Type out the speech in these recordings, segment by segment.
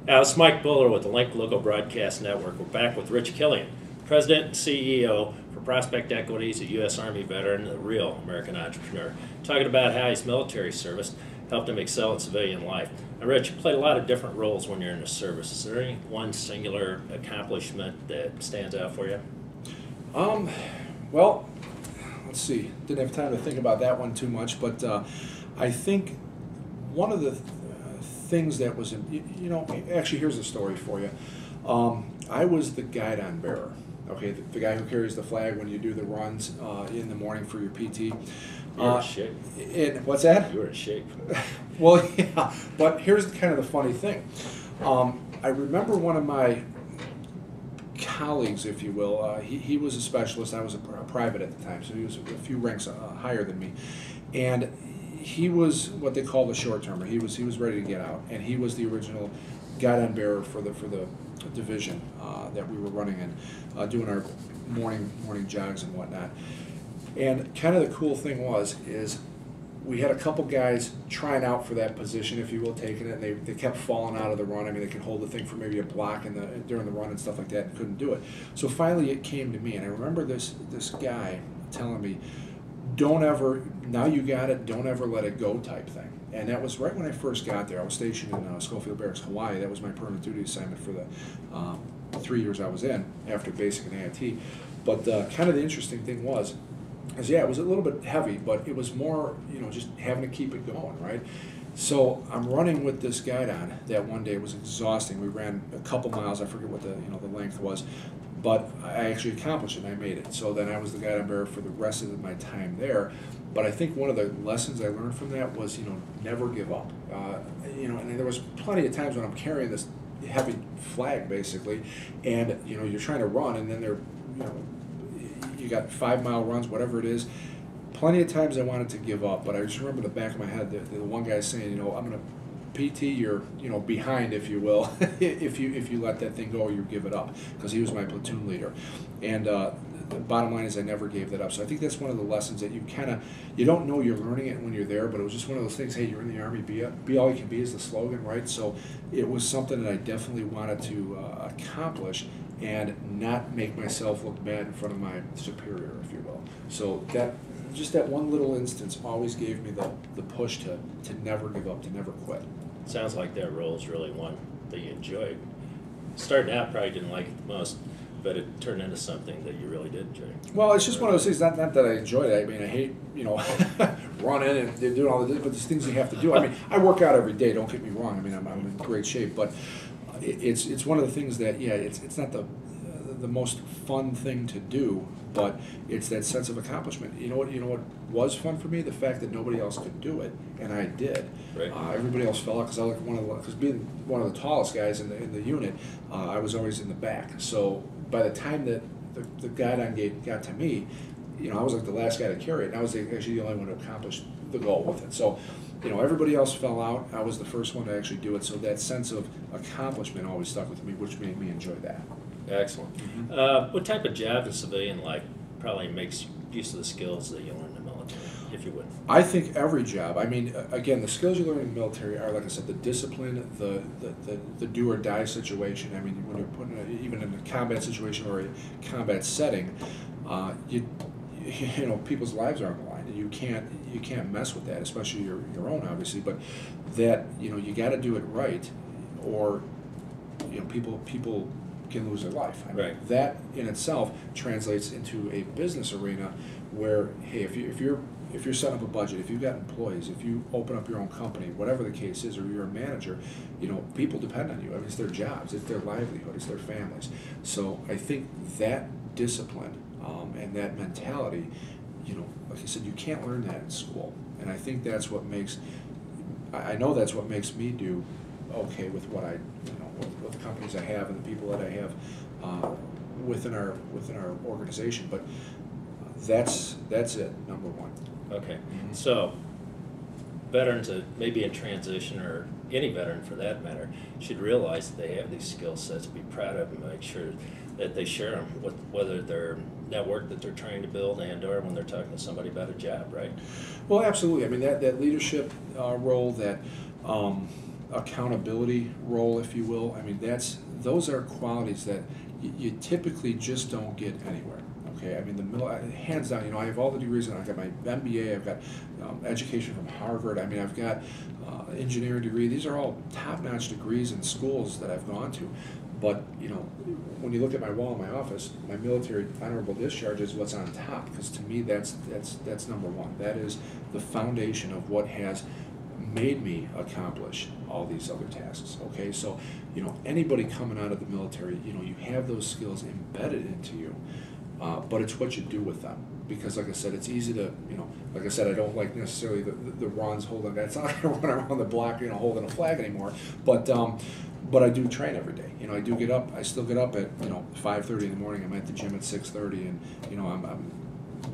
It's Mike Boehler with the Link Local Broadcast Network. We're back with Richard Killian, President and CEO for Prospect Equities, a U.S. Army veteran, a real American entrepreneur, talking about how his military service helped him excel in civilian life. Now, Rich, you played a lot of different roles when you're in the service. Is there any one singular accomplishment that stands out for you? Well, let's see. Didn't have time to think about that one too much, but I think one of the things that was, actually here's a story for you. I was the guidon bearer, okay, the guy who carries the flag when you do the runs in the morning for your PT. You were in shape. What's that? You were in shape. Well, yeah, but here's kind of the funny thing. I remember one of my colleagues, if you will, he was a specialist. I was a private at the time, so he was a few ranks higher than me. And he was what they call the short-termer. He was ready to get out, and he was the original guidon bearer for the division that we were running in, doing our morning jogs and whatnot. And kind of the cool thing is we had a couple guys trying out for that position, if you will, taking it. And they kept falling out of the run. I mean, they could hold the thing for maybe a block during the run and stuff like that, and couldn't do it. So finally, it came to me, and I remember this guy telling me, "Don't ever, now you got it, don't ever let it go," type thing. And that was right when I first got there. I was stationed in Schofield Barracks, Hawaii. That was my permanent duty assignment for the 3 years I was in after basic and AIT. But kind of the interesting thing was it was a little bit heavy, but it was more, just having to keep it going, right? So I'm running with this guidon that one day. It was exhausting. We ran a couple miles. I forget what the length was. But I actually accomplished it, and I made it. So then I was the guidon bearer for the rest of my time there. But I think one of the lessons I learned from that was, never give up. And there was plenty of times when I'm carrying this heavy flag, basically, and, you're trying to run, and then you got 5-mile runs, whatever it is. Plenty of times I wanted to give up, but I just remember the back of my head, the one guy saying, I'm going to PT, you're behind, if you will, if you let that thing go or you give it up, because he was my platoon leader. And the bottom line is I never gave that up. So I think that's one of the lessons that you don't know you're learning it when you're there, but it was just one of those things. Hey, you're in the Army, be all you can be is the slogan, right? So it was something that I definitely wanted to accomplish and not make myself look bad in front of my superior, if you will. So that one little instance always gave me the push to never give up, to never quit. Sounds like that role is really one that you enjoyed. Starting out, probably didn't like it the most, but it turned into something that you really did enjoy. Well, it's just one of those things, not that I enjoyed it. I mean, I hate, running and doing all the, but there's things you have to do. I mean, I work out every day, don't get me wrong. I mean, I'm in great shape, but it's one of the things that, it's not the most fun thing to do, but it's that sense of accomplishment. You know what was fun for me? The fact that nobody else could do it, and I did. Right. Everybody else fell out because being one of the tallest guys in the unit, I was always in the back. So by the time that the guidon gate got to me, I was like the last guy to carry it, and I was actually the only one to accomplish the goal with it. So, everybody else fell out. I was the first one to actually do it. So that sense of accomplishment always stuck with me, which made me enjoy that. Excellent. Mm-hmm. What type of job in civilian life probably makes use of the skills that you learn in the military, if you would? I think every job. I mean, again, the skills you learn in the military are, like I said, the discipline, the do or die situation. I mean, when you're putting even in a combat situation or a combat setting, people's lives are on the line, and you can't mess with that, especially your own, obviously. But that you got to do it right, or people can lose their life. I mean, right. That in itself translates into a business arena where, hey, if you're setting up a budget, if you've got employees, if you open up your own company, whatever the case is, or you're a manager, people depend on you. I mean, it's their jobs, it's their livelihood, it's their families. So I think that discipline and that mentality, like I said, you can't learn that in school. And I think that's what makes, I know that's what makes me do okay with what I, with the companies I have and the people that I have within our organization. But that's it, number one. Okay. Mm-hmm. So veterans that may be in transition, or any veteran for that matter, should realize that they have these skill sets, be proud of them, make sure that they share them with whether their network that they're trying to build and/or when they're talking to somebody about a job, right? Well, absolutely. I mean, that leadership role, that accountability role, if you will. I mean, those are qualities that you typically just don't get anywhere. Okay, I mean, hands down, I have all the degrees, and I've got my MBA, I've got education from Harvard, I mean, I've got engineering degree. These are all top-notch degrees in schools that I've gone to. But, when you look at my wall in my office, my military honorable discharge is what's on top, because to me, that's number one. That is the foundation of what has made me accomplish all these other tasks. Okay, so, anybody coming out of the military, you have those skills embedded into you. But it's what you do with them, because like I said, it's easy to, like I said, I don't like necessarily the runs holding, that's not going to run around the block, holding a flag anymore, but I do train every day. I do get up, I still get up at, 5:30 in the morning. I'm at the gym at 6:30, and, I'm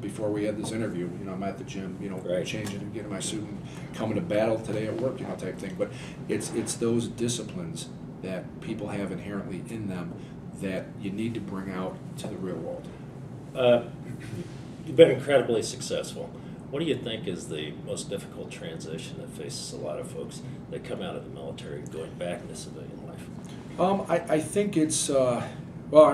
before we had this interview, I'm at the gym, Right. changing and getting my suit and coming to battle today at work, type thing. But it's those disciplines that people have inherently in them that you need to bring out to the real world. You've been incredibly successful. What do you think is the most difficult transition that faces a lot of folks that come out of the military going back into civilian life? I think it's, well, I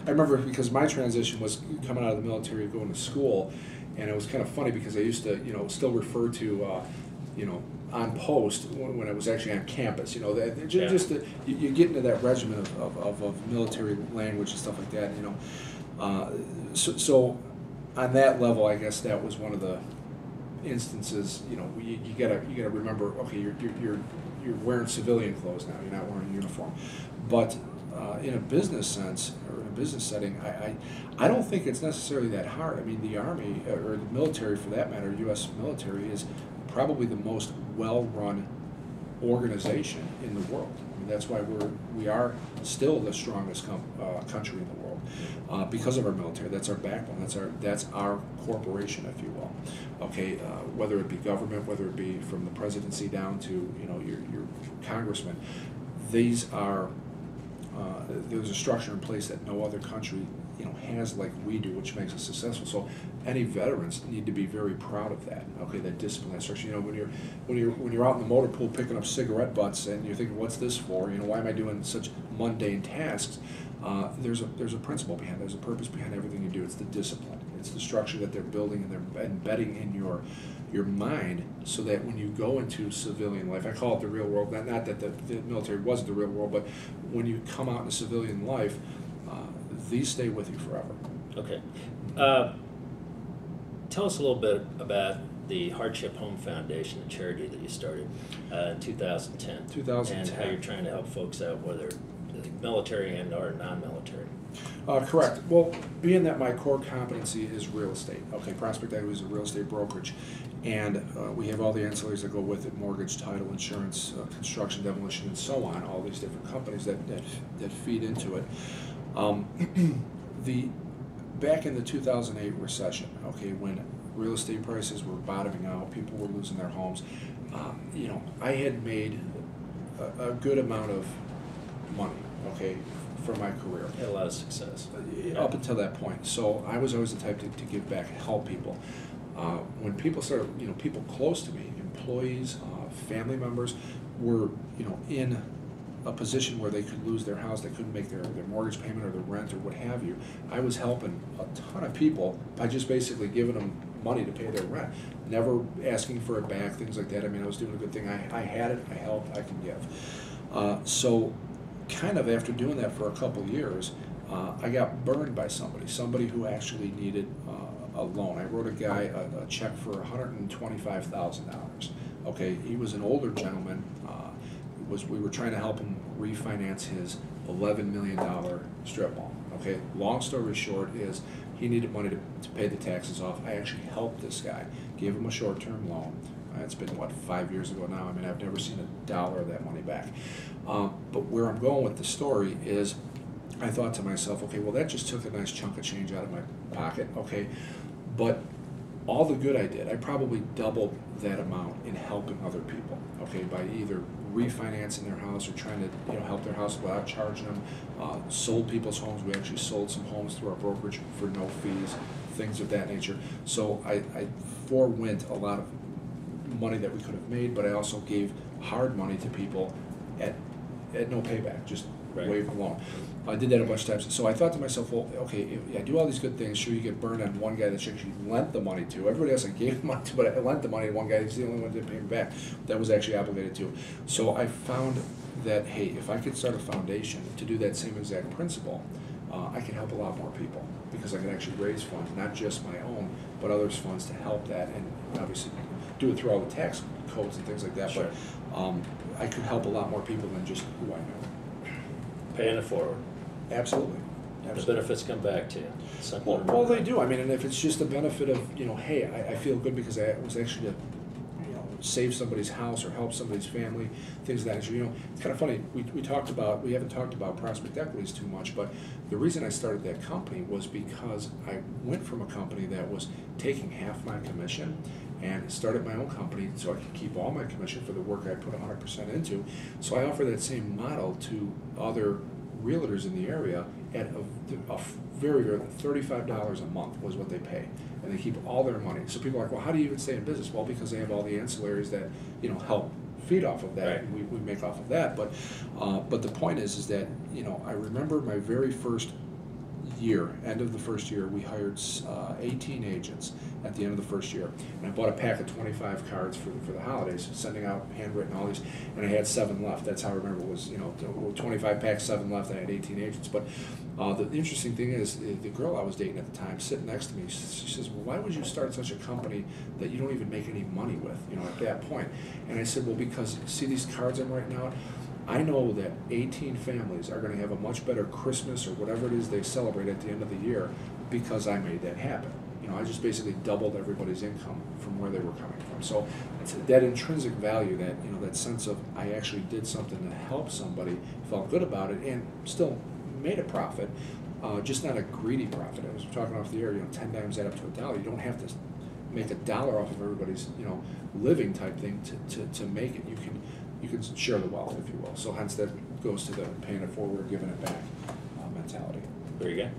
remember because my transition was coming out of the military, going to school, and it was kind of funny because I used to, still refer to, on post when I was actually on campus, that just you get into that regimen of military language and stuff like that, So on that level, I guess that was one of the instances. You gotta remember. Okay, you're wearing civilian clothes now. You're not wearing a uniform. But in a business sense or in a business setting, I don't think it's necessarily that hard. I mean, the Army or the military, for that matter, U.S. military is probably the most well-run organization in the world. I mean, that's why we are still the strongest country in the world, because of our military. That's our backbone. That's our corporation, if you will. Okay, whether it be government, whether it be from the presidency down to your congressman, these are there's a structure in place that no other country has like we do, which makes us successful. So any veterans need to be very proud of that. Okay, that discipline, that structure. When you're out in the motor pool picking up cigarette butts and you're thinking, what's this for? Why am I doing such mundane tasks? There's a principle behind it. There's a purpose behind everything you do. It's the discipline. It's the structure that they're building and they're embedding in your mind, so that when you go into civilian life, I call it the real world. Not that the military wasn't the real world, but when you come out into civilian life, these stay with you forever. Okay. Tell us a little bit about the Hardship Home Foundation, the charity that you started in 2010. 2010. And how you're trying to help folks out, whether military and or non-military. Correct. Well, being that my core competency is real estate, okay, Prospect Equities is a real estate brokerage, and we have all the ancillaries that go with it: mortgage, title, insurance, construction, demolition, and so on. All these different companies that feed into it. Back in the 2008 recession, okay, when real estate prices were bottoming out, people were losing their homes. I had made a good amount of money, okay, for my career. You had a lot of success. Up until that point. So I was always the type to give back, help people. When people started, people close to me, employees, family members, were, in a position where they could lose their house, they couldn't make their mortgage payment or their rent or what have you, I was helping a ton of people by just basically giving them money to pay their rent, never asking for it back, things like that. I mean, I was doing a good thing. I had it, I helped, I can give. So kind of after doing that for a couple of years, I got burned by somebody who actually needed a loan. I wrote a guy a check for $125,000. Okay, he was an older gentleman. We were trying to help him refinance his $11 million strip mall. Okay, long story short is he needed money to pay the taxes off. I actually helped this guy, gave him a short-term loan. It's been, 5 years ago now. I mean, I've never seen a dollar of that money back. But where I'm going with the story is, I thought to myself, okay, well, that just took a nice chunk of change out of my pocket, okay, but all the good I did, I probably doubled that amount in helping other people, okay, by either refinancing their house or trying to help their house without charging them, sold people's homes. We actually sold some homes through our brokerage for no fees, things of that nature. So I forewent a lot of money that we could have made, but I also gave hard money to people at no payback, just wave alone. I did that a bunch of times. So I thought to myself, well, okay, I do all these good things. Sure, you get burned on one guy that you actually lent the money to. Everybody else I gave money to, but I lent the money to one guy. He's the only one that didn't pay me back. That was actually obligated to. So I found that, hey, if I could start a foundation to do that same exact principle, I can help a lot more people, because I can actually raise funds, not just my own, but others' funds to help that, and obviously do it through all the tax codes and things like that. Sure. But I could help a lot more people than just who I know. Paying it forward. Absolutely. The benefits come back to you. Well, they do. I mean, and if it's just the benefit of, hey, I feel good because I was actually to, save somebody's house or help somebody's family, things of that nature. It's kind of funny. We haven't talked about Prospect Equities too much, but the reason I started that company was because I went from a company that was taking half my commission and started my own company so I could keep all my commission for the work I put 100% into. So I offer that same model to other realtors in the area at a very, very $35 a month was what they pay, and they keep all their money. So people are like, well, how do you even stay in business? Well, because they have all the ancillaries that help feed off of that, right. and we make off of that. But the point is that I remember my very first year, end of the first year, we hired 18 agents at the end of the first year, and I bought a pack of 25 cards for the holidays, sending out handwritten all these, and I had 7 left. That's how I remember it was, 25 packs, 7 left. I had 18 agents. But the interesting thing is, the girl I was dating at the time, sitting next to me, she says, well, why would you start such a company that you don't even make any money with, at that point? And I said, well, because see these cards I'm writing out? I know that 18 families are going to have a much better Christmas or whatever it is they celebrate at the end of the year because I made that happen. I just basically doubled everybody's income from where they were coming from. So it's that intrinsic value, that that sense of I actually did something to help somebody, felt good about it, and still made a profit, just not a greedy profit. I was talking off the air, 10 times that up to $1. You don't have to make $1 off of everybody's living type thing to make it. You can share the wealth, if you will. So hence that goes to the paying it forward, giving it back mentality. Very good.